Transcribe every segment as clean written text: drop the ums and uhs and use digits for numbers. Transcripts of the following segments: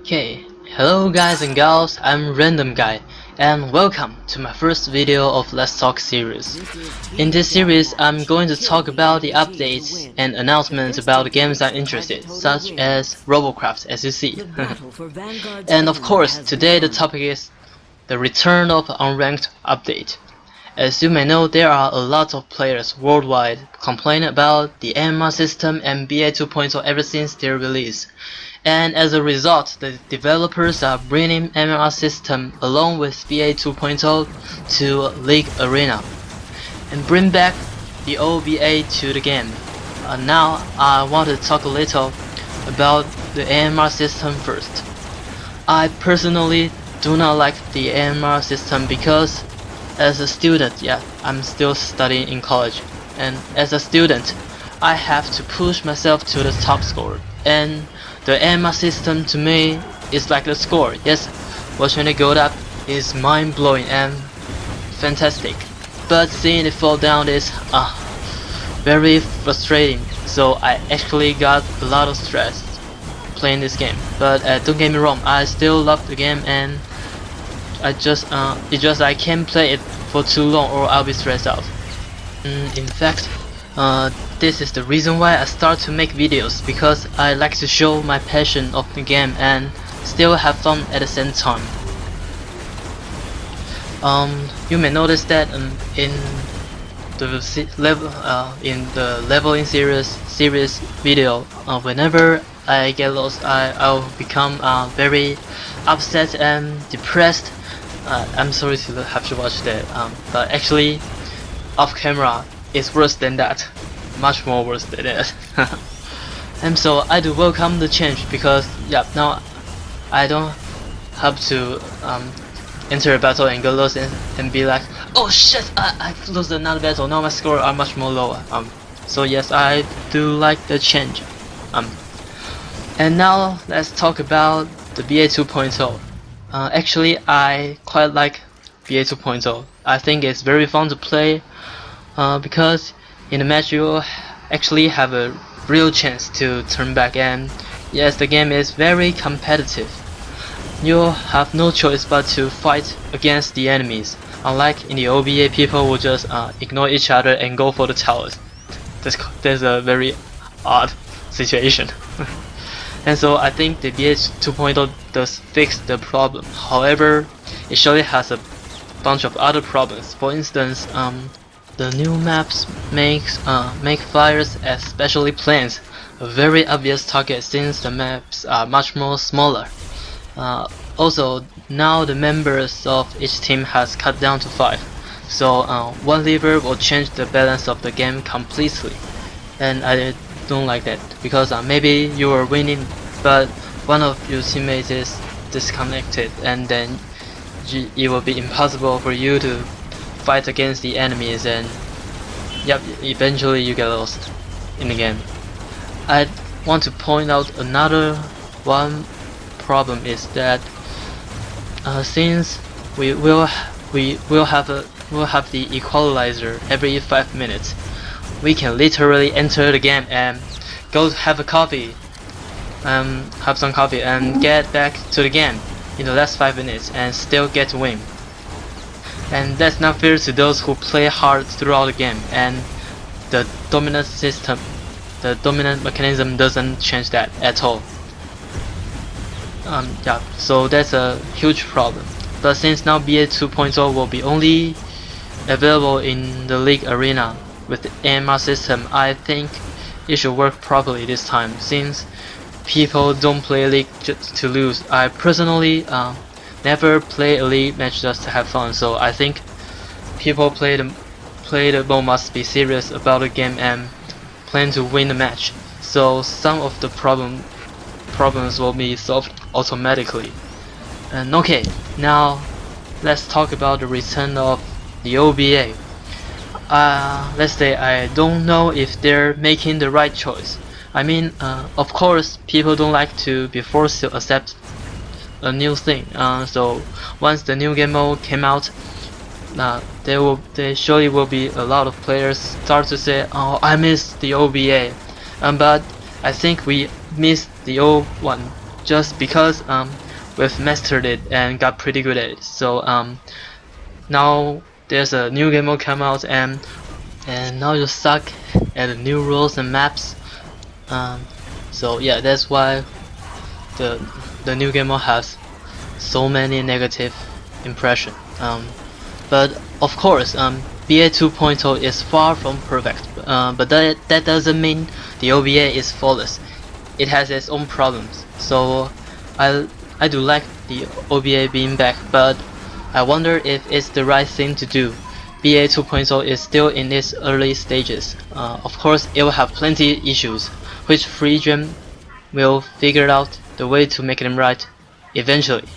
Okay, hello guys and gals, I'm Random Guy, and welcome to my first video of Let's Talk series. In this series, I'm going to talk about the updates and announcements about the games I'm interested in, such as Robocraft, as you see. And of course, today the topic is the return of Unranked update. As you may know, there are a lot of players worldwide complaining about the AMR system and BA 2.0 ever since their release. And as a result, the developers are bringing MMR system along with BA 2.0 to League Arena and bring back the old BA to the game. Now I want to talk a little about the AMR system first. I personally do not like the AMR system because as a student, I'm still studying in college, and as a student I have to push myself to the top score, and the AMR system to me is like the score. Yes, watching it go up is mind-blowing and fantastic, but seeing it fall down is very frustrating. So I actually got a lot of stress playing this game. But don't get me wrong, I still love the game, and it's just I can't play it for too long or I'll be stressed out. In fact, this is the reason why I start to make videos, because I like to show my passion of the game and still have fun at the same time. You may notice that in the leveling series video, whenever I get lost, I'll become very upset and depressed. I'm sorry to have to watch that, but actually off camera it's worse than that, much more worse than that. And so I do welcome the change, because now I don't have to enter a battle and go lost and be like, oh shit, I've lost another battle, now my score are much more lower. So yes, I do like the change. And now let's talk about the BA 2.0. Actually, I quite like BA 2.0. I think it's very fun to play, because in the match you actually have a real chance to turn back, and yes, the game is very competitive. You have no choice but to fight against the enemies. Unlike in the OBA, people will just ignore each other and go for the towers. That's a very odd situation. And so I think the BA 2.0 does fix the problem. However, it surely has a bunch of other problems. For instance, the new maps make flyers, especially planes, a very obvious target, since the maps are much more smaller. Also, now the members of each team has cut down to 5, so one lever will change the balance of the game completely, and I don't like that, because maybe you are winning but one of your teammates is disconnected, and then it will be impossible for you to fight against the enemies, and eventually you get lost in the game. I want to point out another one problem is that since we'll have the equalizer every 5 minutes, we can literally enter the game and go have a coffee, have some coffee and get back to the game in the last 5 minutes and still get to win. And that's not fair to those who play hard throughout the game, and the dominant system, the dominant mechanism doesn't change that at all. So that's a huge problem. But since now BA 2.0 will be only available in the League Arena with the AMR system, I think it should work properly this time, since people don't play League just to lose. I personally never play a League match just to have fun, so I think people play the mode must be serious about the game and plan to win the match. So some of the problems will be solved automatically. And okay, now let's talk about the return of the OBA. Let's say I don't know if they're making the right choice. I mean, of course, people don't like to be forced to accept a new thing. So once the new game mode came out, there surely will be a lot of players start to say, "Oh, I miss the OBA," but I think we missed the old one just because we've mastered it and got pretty good at it. So now there's a new game mode come out, and now you suck at the new rules and maps. So yeah, that's why the new game mode has so many negative impression. But of course, BA 2.0 is far from perfect. But that doesn't mean the OBA is flawless. It has its own problems. So I do like the OBA being back, but I wonder if it's the right thing to do. BA 2.0 is still in its early stages. Of course, it will have plenty issues, which FreeGen will figure out the way to make them right eventually.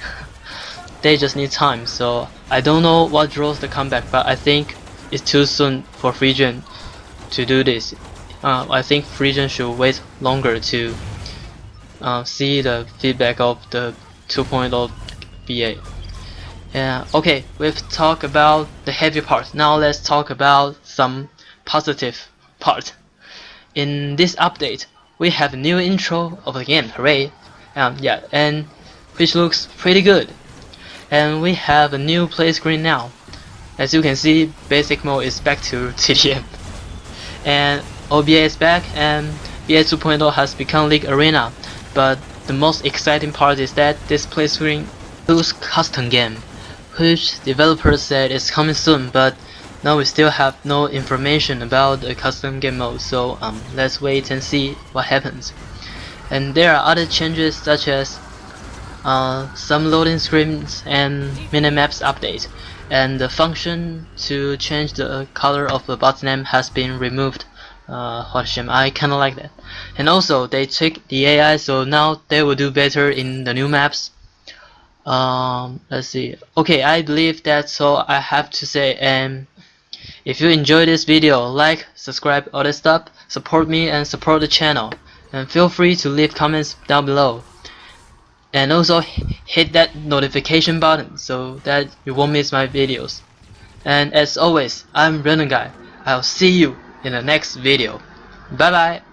They just need time, so I don't know what draws the comeback, but I think it's too soon for FreeGen to do this. I think FreeGen should wait longer to see the feedback of the 2.0 BA. Yeah, okay, we've talked about the heavy part. Now let's talk about some positive part. In this update, we have a new intro of the game, hooray! Yeah, and which looks pretty good. And we have a new play screen now. As you can see, basic mode is back to TDM. And OBA is back, and BA 2.0 has become League Arena. But the most exciting part is that this play screen includes custom game, which developers said is coming soon, but now we still have no information about the custom game mode, so let's wait and see what happens. And there are other changes such as some loading screens and minimaps update, and the function to change the color of the bot name has been removed. What a shame, I kinda like that. And also they tweaked the AI, so now they will do better in the new maps. Let's see. Okay, I believe that's all I have to say, and if you enjoyed this video, like, subscribe, all that stuff, support me and support the channel, and feel free to leave comments down below. And also hit that notification button so that you won't miss my videos. And as always, I'm Random Guy. I'll see you in the next video. Bye bye.